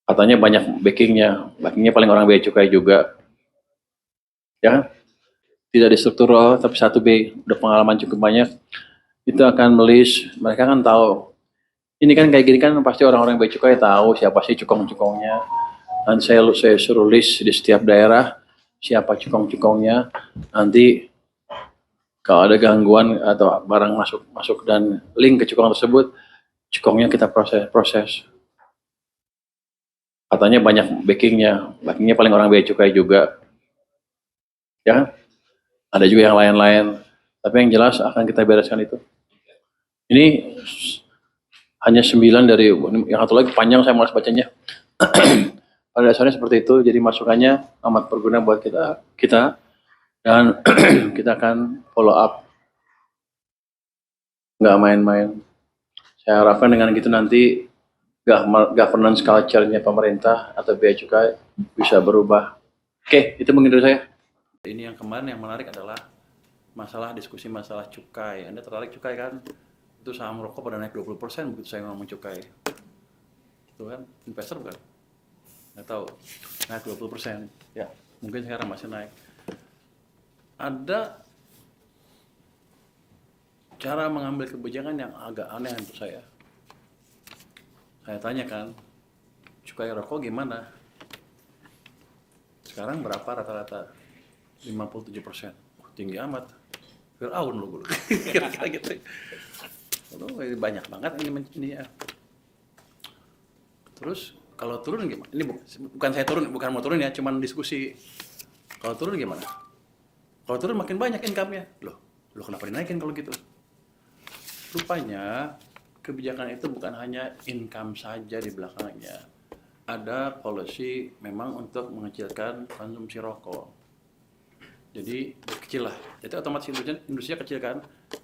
Katanya banyak backingnya paling orang bea cukai juga, ya kan? Tidak di struktural, tapi satu B udah pengalaman cukup banyak, itu akan melis, mereka kan tahu. Ini kan kayak gini kan pasti orang-orang bea cukai tahu siapa sih cukong-cukongnya. Dan saya suruh list di setiap daerah siapa cukong-cukongnya. Nanti kalau ada gangguan atau barang masuk dan link ke cukong tersebut, cukongnya kita proses. Katanya banyak backingnya paling orang bea cukai juga, ya kan? Ada juga yang lain-lain. Tapi yang jelas akan kita bereskan itu. Ini hanya 9 dari yang satu lagi panjang saya malas bacanya. Pada dasarnya seperti itu. Jadi masukannya amat berguna buat kita dan kita akan follow up. Nggak main-main. Saya harapkan dengan gitu nanti governance culture-nya pemerintah atau bea cukai bisa berubah. Oke, itu mungkin dari saya. Ini yang kemarin yang menarik adalah diskusi masalah cukai. Anda tertarik cukai kan? Itu saham rokok pada naik 20% begitu saya ngomong cukai. Itu kan investor bukan? Nggak tahu. Naik 20%. Ya, mungkin sekarang masih naik. Ada cara mengambil kebijakan yang agak aneh untuk saya. Saya tanyakan, cukai rokok gimana? Sekarang berapa rata-rata? 57%. Tinggi amat. Fir'aun loh. Kira-kira gitu. Banyak banget ini ya. Terus kalau turun gimana? Ini bukan saya turun, bukan mau turun ya, cuman diskusi. Kalau turun gimana? Kalau turun makin banyak income-nya. Loh kenapa dinaikin kalau gitu? Rupanya kebijakan itu bukan hanya income saja di belakangnya. Ada policy memang untuk mengecilkan konsumsi rokok. Jadi kecil lah. Jadi otomatis industrinya kecil kan.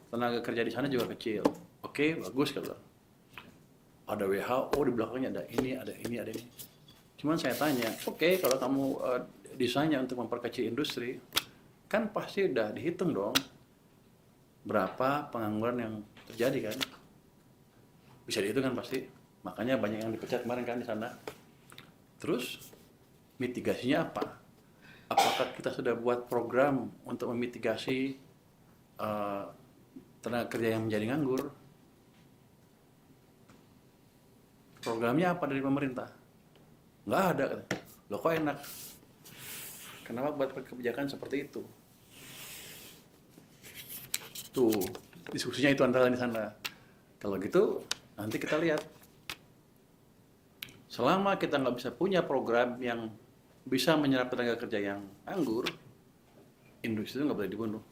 Tenaga kerja di sana juga kecil. Oke, bagus kalau. Ada WHO di belakangnya, ada ini. Cuman saya tanya, oke, kalau kamu desainnya untuk memperkecil industri, kan pasti udah dihitung dong berapa pengangguran yang terjadi kan? Bisa dihitung kan pasti. Makanya banyak yang dipecat kemarin kan di sana. Terus mitigasinya apa? Apakah kita sudah buat program untuk memitigasi tenaga kerja yang menjadi nganggur? Programnya apa dari pemerintah? Nggak ada. Loh kok enak? Kenapa buat kebijakan seperti itu? Tuh, diskusinya itu antara di sana. Kalau gitu, nanti kita lihat. Selama kita nggak bisa punya program yang bisa menyerap tenaga kerja yang nganggur, industri itu nggak boleh dibunuh.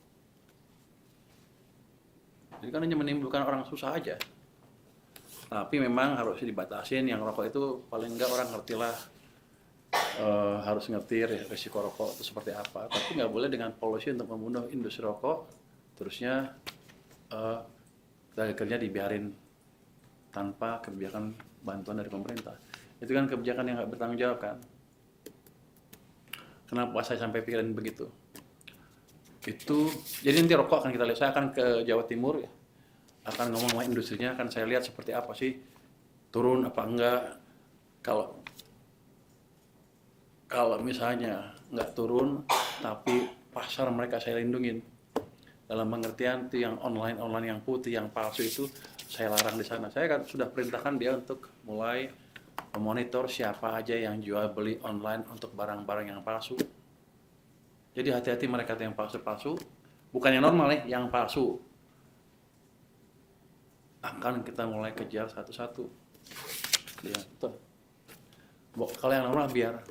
Jadi kan hanya menimbulkan orang susah aja. Tapi memang harus dibatasin, yang rokok itu paling nggak orang ngerti lah. Harus ngerti risiko rokok itu seperti apa. Tapi nggak boleh dengan policy untuk membunuh industri rokok, terusnya tenaga kerja dibiarin tanpa kebijakan bantuan dari pemerintah. Itu kan kebijakan yang nggak bertanggung jawab kan. Kenapa saya sampai pikirin begitu? Itu jadi nanti rokok akan kita lihat. Saya akan ke Jawa Timur ya, akan ngomong sama industrinya, akan saya lihat seperti apa sih, turun apa enggak. Kalau misalnya nggak turun tapi pasar mereka saya lindungin, dalam pengertian itu yang online yang putih, yang palsu itu saya larang di sana. Saya kan sudah perintahkan dia untuk mulai memonitor siapa aja yang jual beli online untuk barang-barang yang palsu. Jadi hati-hati mereka yang palsu-palsu, bukan yang normal ya, yang palsu. Akan kita mulai kejar satu-satu. Ya, betul. Kalau yang normal biar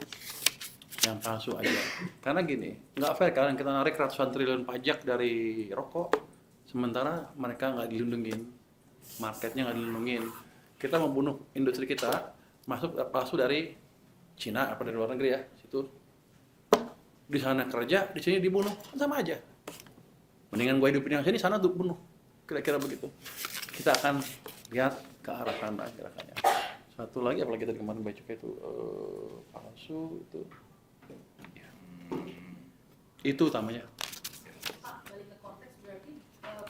yang palsu aja. Karena gini, nggak fair kan kita narik ratusan triliun pajak dari rokok, sementara mereka nggak dilindungin, marketnya nggak dilindungin. Kita membunuh industri kita, masuk palsu dari Cina apa dari luar negeri ya, situ. Di sana kerja, di sini dibunuh, sama aja. Mendingan gue hidupin yang sini, sana tuh bunuh. Kira-kira begitu. Kita akan lihat ke arah sana gerakannya. Satu lagi, apalagi tadi kemarin baca itu palsu itu. Itu utamanya. Pak, balik ke konteks berarti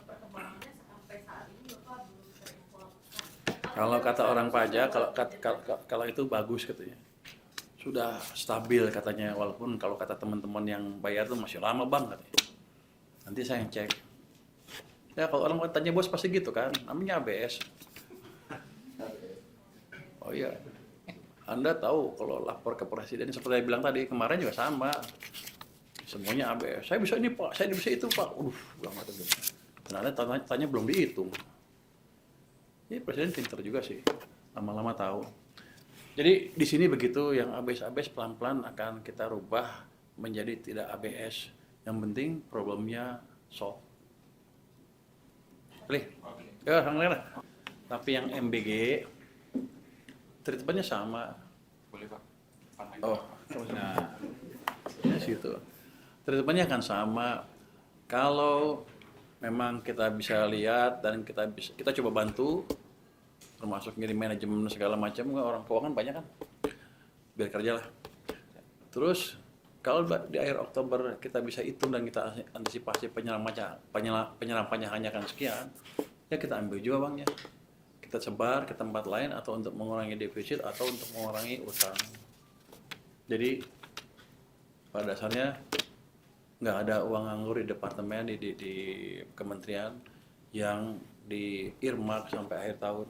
perkembangannya sampai saat ini Bapak belum terinformasikan. Kalau kata orang pajak, kalau itu bagus katanya. sudah stabil katanya, walaupun kalau kata teman-teman yang bayar tuh masih lama bang katanya. Nanti saya yang cek. Ya kalau orang mau tanya bos pasti gitu kan, namanya ABS. Oh iya, Anda tahu kalau lapor ke presiden seperti saya bilang tadi, kemarin juga sama. Semuanya ABS. Saya bisa ini pak, saya bisa itu pak. Bilang gitu. Ternyata tanya belum dihitung. Ya presiden pinter juga sih, lama-lama tahu. Jadi di sini begitu, yang ABS pelan-pelan akan kita rubah menjadi tidak ABS. Yang penting problemnya solve. Boleh? Ya, lah. Tapi yang MBG treatmentnya sama. Boleh Pak. Oh, nah, ya situ. Treatmentnya akan sama. Kalau memang kita bisa lihat dan kita coba bantu, termasuk ngirim manajemen segala macam, orang keuangan banyak kan, biar kerja lah. Terus kalau di akhir Oktober kita bisa hitung dan kita antisipasi penyerapannya hanya akan sekian, ya kita ambil juga banknya. Kita sebar ke tempat lain atau untuk mengurangi defisit atau untuk mengurangi utang. Jadi pada dasarnya nggak ada uang nganggur di departemen, di kementerian yang di earmark sampai akhir tahun.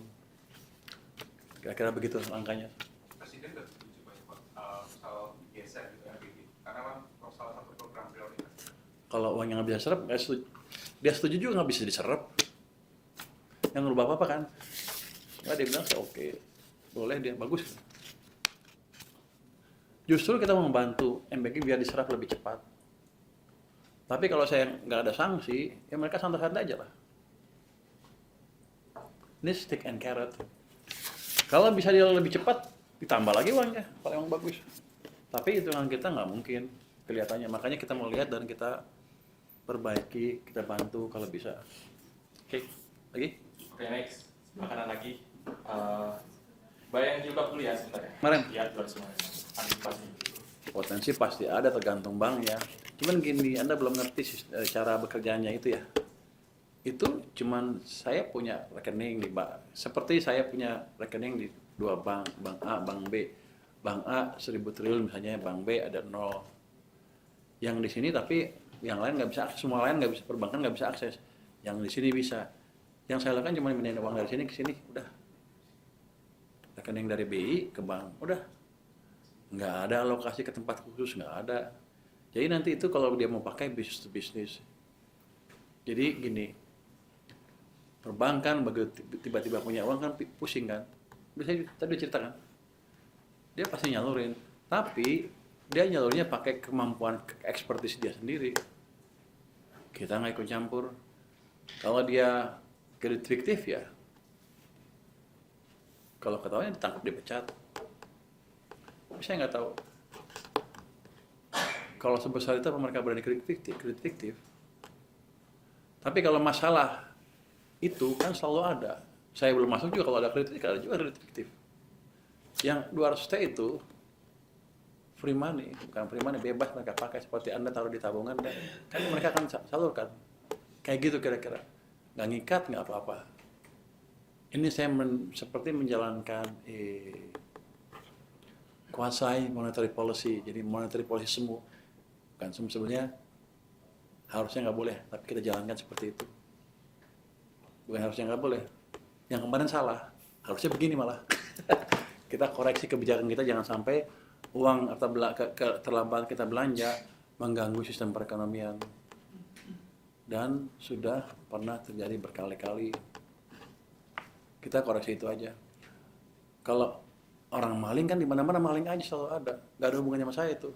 Kira-kira begitu langkahnya. Presiden nggak setuju Pak soal geser gitu RBG karena kan salah satu program prioritas. Kalau uang yang nggak bisa diserap, nggak setuju. Dia setuju juga nggak bisa diserap. Yang ngerubah apa kan? Nggak, dia bilang oke, boleh dia bagus. Justru kita membantu MBG biar diserap lebih cepat. Tapi kalau saya nggak ada sanksi, ya mereka santai-santai aja lah. Ini stick and carrot. Kalau bisa dia lebih cepat, ditambah lagi uangnya, kalau emang bagus. Tapi hitungan kita nggak mungkin kelihatannya. Makanya kita mau lihat dan kita perbaiki, kita bantu kalau bisa. Oke, lagi? Oke, next. Makanan lagi. Bayang jilbab dulu ya sebentar ya. Kemarin? Lihat dulu semuanya. Antisipasi. Potensi pasti ada, tergantung bank ya. Cuman gini, Anda belum ngerti cara bekerjanya itu ya. Itu cuman saya punya rekening di bank. Seperti saya punya rekening di dua bank, bank A, bank B. Bank A 1.000 triliun misalnya, bank B ada 0. Yang di sini tapi yang lain nggak bisa akses, semua lain nggak bisa, perbankan nggak bisa akses. Yang di sini bisa. Yang saya lakukan cuma pindahin uang dari sini ke sini, udah. Rekening dari BI ke bank, udah. Nggak ada alokasi ke tempat khusus, nggak ada. Jadi nanti itu kalau dia mau pakai business to business. Jadi gini, perbankan begitu tiba-tiba punya uang kan pusing kan. Bisa tadi ceritakan. Dia pasti nyalurin, tapi dia nyalurnya pakai kemampuan ekspertis dia sendiri. Kita nggak ikut campur. Kalau dia kredit fiktif ya, kalau ketahuan ditangkap dipecat. Tapi saya nggak tahu. Kalau sebesar itu apa mereka berani kredit fiktif. Tapi kalau masalah itu kan selalu ada. Saya belum masuk juga kalau ada kredit, ada juga kredit fiktif. Yang 200T itu free money, bukan free money, bebas mereka pakai seperti Anda taruh di tabungan dan kan mereka akan salurkan. Kayak gitu kira-kira. Nggak ngikat, nggak apa-apa. Ini saya seperti menjalankan kuasai monetary policy, jadi monetary policy semu. Kan sebenarnya harusnya nggak boleh, tapi kita jalankan seperti itu. Bukan harusnya nggak boleh. Yang kemarin salah, harusnya begini malah. Kita koreksi kebijakan kita, jangan sampai uang atau terlambat kita belanja mengganggu sistem perekonomian. Dan sudah pernah terjadi berkali-kali. Kita koreksi itu aja. Kalau orang maling kan di mana-mana maling aja selalu ada, nggak ada hubungannya sama saya itu.